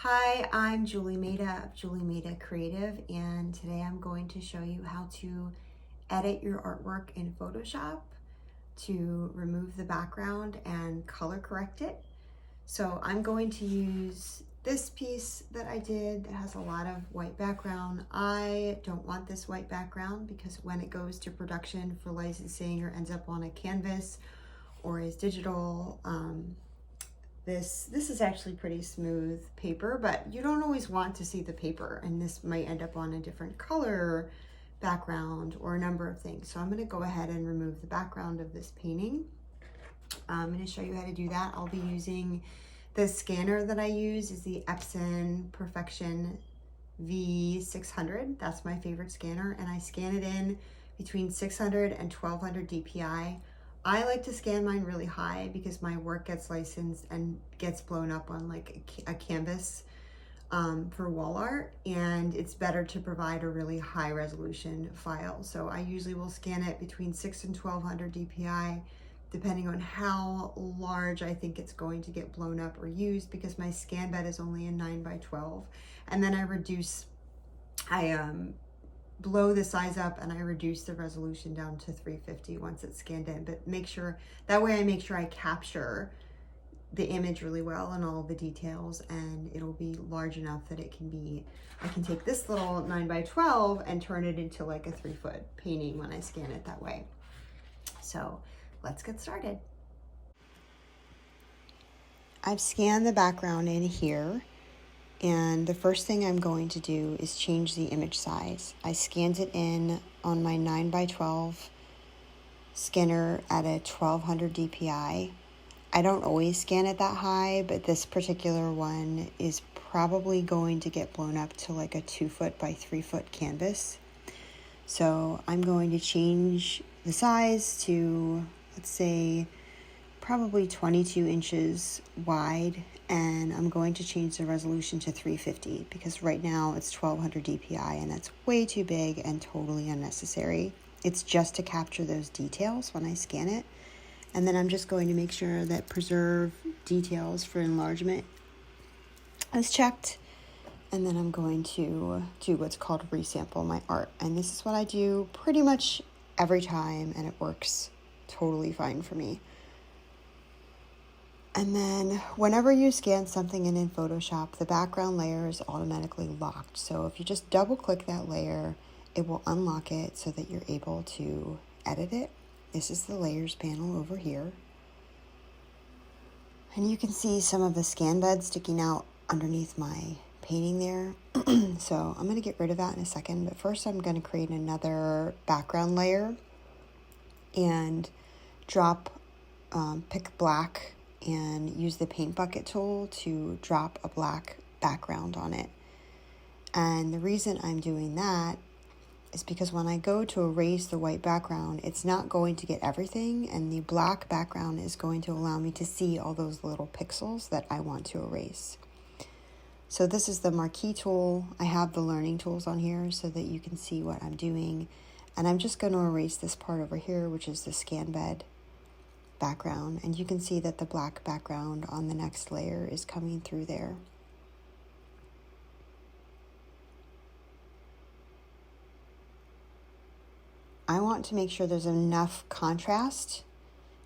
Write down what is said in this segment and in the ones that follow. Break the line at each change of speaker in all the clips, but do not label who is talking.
Hi, I'm Julie Maida of Julie Maida Creative, and today I'm going to show you how to edit your artwork in Photoshop to remove the background and color correct it. So I'm going to use this piece that I did that has a lot of white background. I don't want this white background because when it goes to production for licensing or ends up on a canvas or is digital, this is actually pretty smooth paper, but you don't always want to see the paper, and this might end up on a different color background or a number of things. So I'm going to go ahead and remove the background of this painting. I'm going to show you how to do that. I'll be using the scanner that I use is the Epson Perfection V600. That's my favorite scanner, and I scan it in between 600 and 1200 DPI. I like to scan mine really high because my work gets licensed and gets blown up on like a canvas for wall art, and it's better to provide a really high resolution file. So I usually will scan it between 6 and 1200 DPI depending on how large I think it's going to get blown up or used, because my scan bed is only a 9x12, and then I blow the size up and I reduce the resolution down to 350 once it's scanned in. But that way I make sure I capture the image really well and all the details, and it'll be large enough that I can take this little 9x12 and turn it into like a 3-foot painting when I scan it that way. So let's get started. I've scanned the background in here, and the first thing I'm going to do is change the image size. I scanned it in on my 9x12 scanner at a 1200 DPI. I don't always scan it that high, but this particular one is probably going to get blown up to like a 2-foot by 3-foot canvas. So I'm going to change the size to, let's say, probably 22 inches wide, and I'm going to change the resolution to 350 because right now it's 1200 DPI and that's way too big and totally unnecessary. It's just to capture those details when I scan it. And then I'm just going to make sure that preserve details for enlargement is checked. And then I'm going to do what's called resample my art. And this is what I do pretty much every time, and it works totally fine for me. And then whenever you scan something in Photoshop, the background layer is automatically locked. So if you just double click that layer, it will unlock it so that you're able to edit it. This is the layers panel over here. And you can see some of the scan bed sticking out underneath my painting there. So I'm going to get rid of that in a second. But first I'm going to create another background layer and pick black and use the paint bucket tool to drop a black background on it. And the reason I'm doing that is because when I go to erase the white background, it's not going to get everything, and the black background is going to allow me to see all those little pixels that I want to erase. So this is the marquee tool. I have the learning tools on here so that you can see what I'm doing. And I'm just going to erase this part over here, which is the scan bed background. And you can see that the black background on the next layer is coming through there. I want to make sure there's enough contrast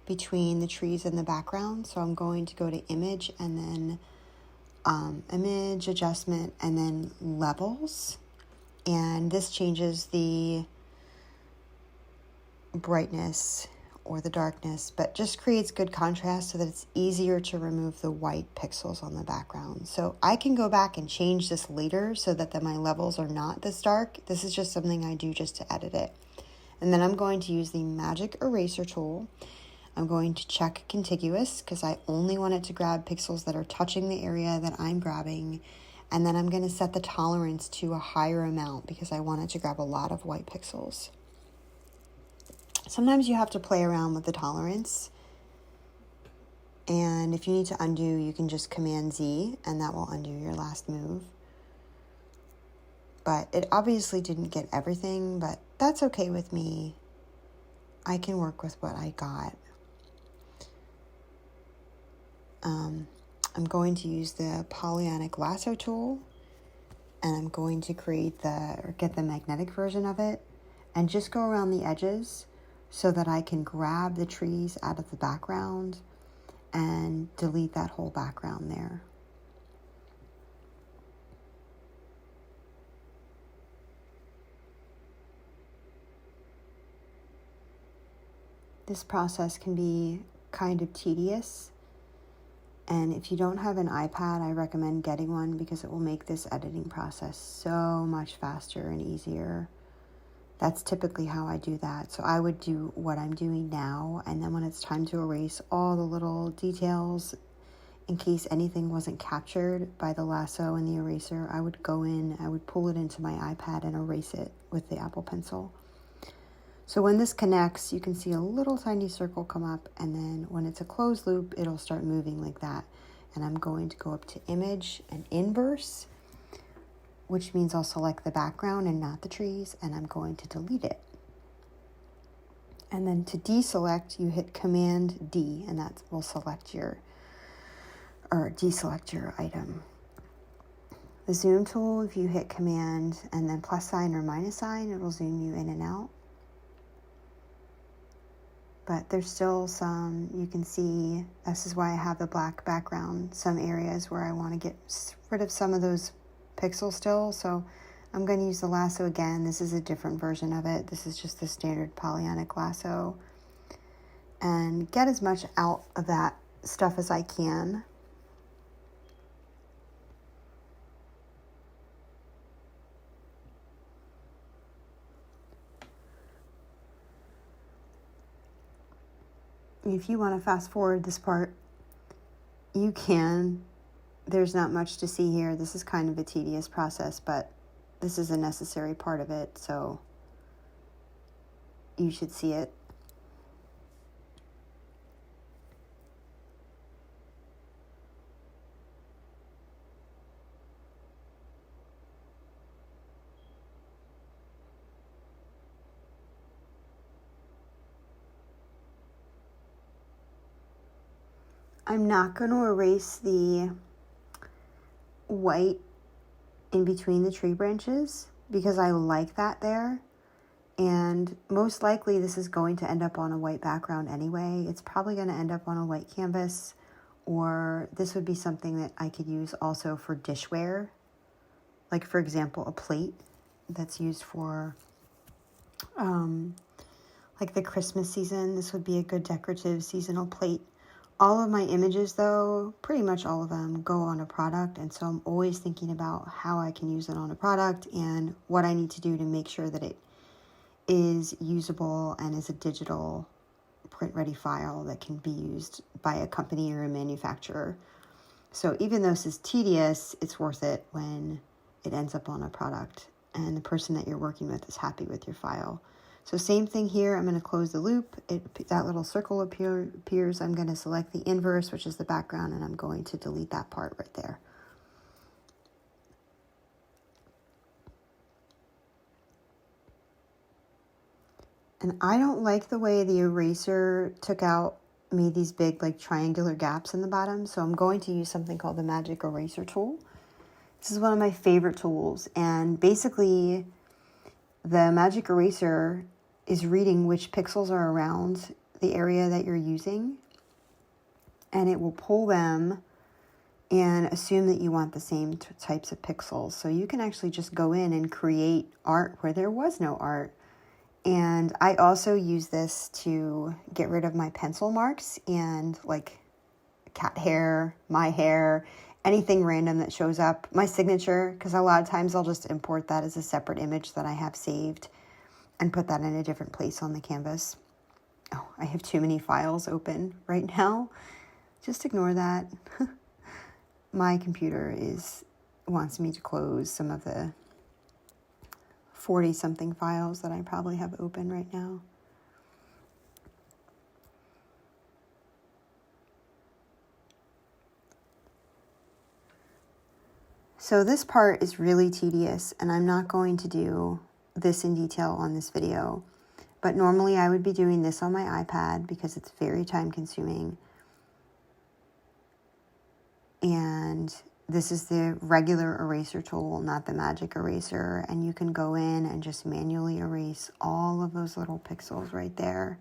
between the trees and the background. So I'm going to go to image and then image adjustment and then levels. And this changes the brightness or the darkness, but just creates good contrast so that it's easier to remove the white pixels on the background. So I can go back and change this later so that my levels are not this dark. This is just something I do just to edit it. And then I'm going to use the magic eraser tool. I'm going to check contiguous because I only want it to grab pixels that are touching the area that I'm grabbing. And then I'm going to set the tolerance to a higher amount because I want it to grab a lot of white pixels. Sometimes you have to play around with the tolerance. And if you need to undo, you can just Command Z and that will undo your last move. But it obviously didn't get everything, but that's okay with me. I can work with what I got. I'm going to use the polyonic lasso tool, and I'm going to get the magnetic version of it and just go around the edges so that I can grab the trees out of the background and delete that whole background there. This process can be kind of tedious, and if you don't have an iPad, I recommend getting one because it will make this editing process so much faster and easier. That's typically how I do that. So I would do what I'm doing now, and then when it's time to erase all the little details, in case anything wasn't captured by the lasso and the eraser, I would go in, I would pull it into my iPad and erase it with the Apple Pencil. So when this connects, you can see a little tiny circle come up, and then when it's a closed loop, it'll start moving like that. And I'm going to go up to Image and Inverse, which means I'll select the background and not the trees, and I'm going to delete it. And then to deselect, you hit Command D, and that will select deselect your item. The zoom tool, if you hit Command and then plus sign or minus sign, it'll zoom you in and out. But there's still some, you can see, this is why I have the black background, some areas where I want to get rid of some of those pixels still. So I'm going to use the lasso again. This is a different version of it. This is just the standard polyonic lasso. And get as much out of that stuff as I can. If you want to fast forward this part, you can. There's not much to see here. This is kind of a tedious process, but this is a necessary part of it, so you should see it. I'm not going to erase the white in between the tree branches because I like that there. And most likely this is going to end up on a white background anyway. It's probably going to end up on a white canvas, or this would be something that I could use also for dishware. Like, for example, a plate that's used for like the Christmas season. This would be a good decorative seasonal plate. All of my images, though, pretty much all of them go on a product, and so I'm always thinking about how I can use it on a product and what I need to do to make sure that it is usable and is a digital print-ready file that can be used by a company or a manufacturer. So even though this is tedious, it's worth it when it ends up on a product and the person that you're working with is happy with your file. So same thing here, I'm going to close the loop. That little circle appears. I'm going to select the inverse, which is the background, and I'm going to delete that part right there. And I don't like the way the eraser made these big like triangular gaps in the bottom. So I'm going to use something called the Magic Eraser tool. This is one of my favorite tools. And basically the Magic Eraser is reading which pixels are around the area that you're using. And it will pull them and assume that you want the same types of pixels. So you can actually just go in and create art where there was no art. And I also use this to get rid of my pencil marks and like cat hair, my hair, anything random that shows up, my signature, because a lot of times I'll just import that as a separate image that I have saved and put that in a different place on the canvas. Oh, I have too many files open right now. Just ignore that. My computer wants me to close some of the 40-something files that I probably have open right now. So this part is really tedious, and I'm not going to do this in detail on this video. But normally I would be doing this on my iPad because it's very time consuming. And this is the regular eraser tool, not the magic eraser. And you can go in and just manually erase all of those little pixels right there.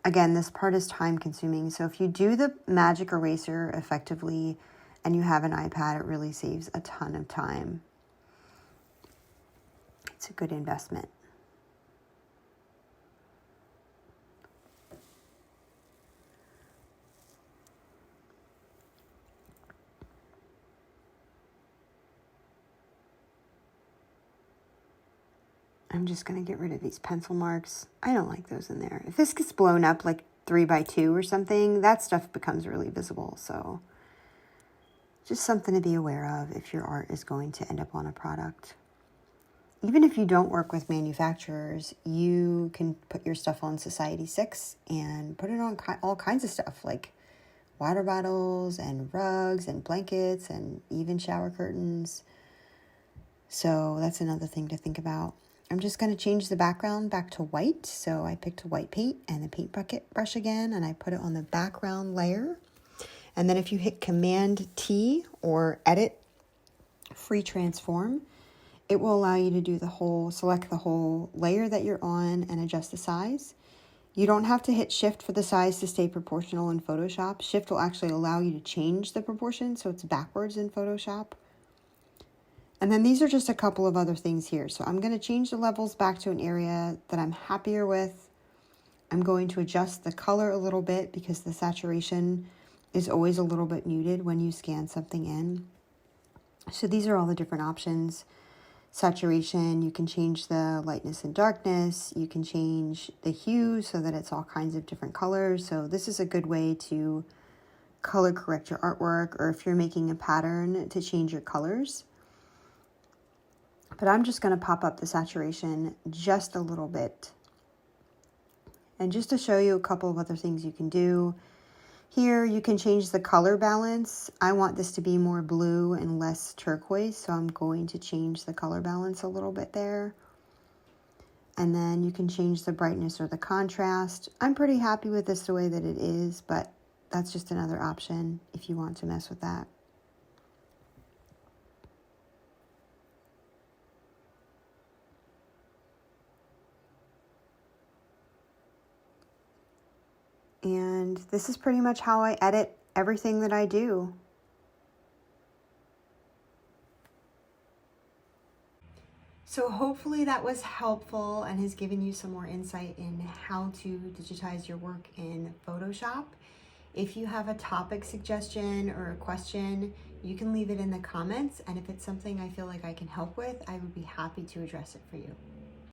Again, this part is time consuming. So if you do the magic eraser effectively and you have an iPad, it really saves a ton of time. It's a good investment. I'm just going to get rid of these pencil marks. I don't like those in there. If this gets blown up like 3x2 or something, that stuff becomes really visible. So just something to be aware of if your art is going to end up on a product. Even if you don't work with manufacturers, you can put your stuff on Society6 and put it on all kinds of stuff like water bottles and rugs and blankets and even shower curtains. So that's another thing to think about. I'm just going to change the background back to white. So I picked a white paint and the paint bucket brush again, and I put it on the background layer. And then if you hit Command T or Edit Free Transform, it will allow you to do select the whole layer that you're on and adjust the size. You don't have to hit Shift for the size to stay proportional in Photoshop. Shift will actually allow you to change the proportion so it's backwards in Photoshop. And then these are just a couple of other things here. So I'm going to change the levels back to an area that I'm happier with. I'm going to adjust the color a little bit because the saturation is always a little bit muted when you scan something in. So these are all the different options. Saturation, you can change the lightness and darkness. You can change the hue so that it's all kinds of different colors. So this is a good way to color correct your artwork, or if you're making a pattern, to change your colors. But I'm just going to pop up the saturation just a little bit. And just to show you a couple of other things you can do. Here you can change the color balance. I want this to be more blue and less turquoise, so I'm going to change the color balance a little bit there. And then you can change the brightness or the contrast. I'm pretty happy with this the way that it is, but that's just another option if you want to mess with that. And this is pretty much how I edit everything that I do. So hopefully that was helpful and has given you some more insight in how to digitize your work in Photoshop. If you have a topic suggestion or a question, you can leave it in the comments. And if it's something I feel like I can help with, I would be happy to address it for you.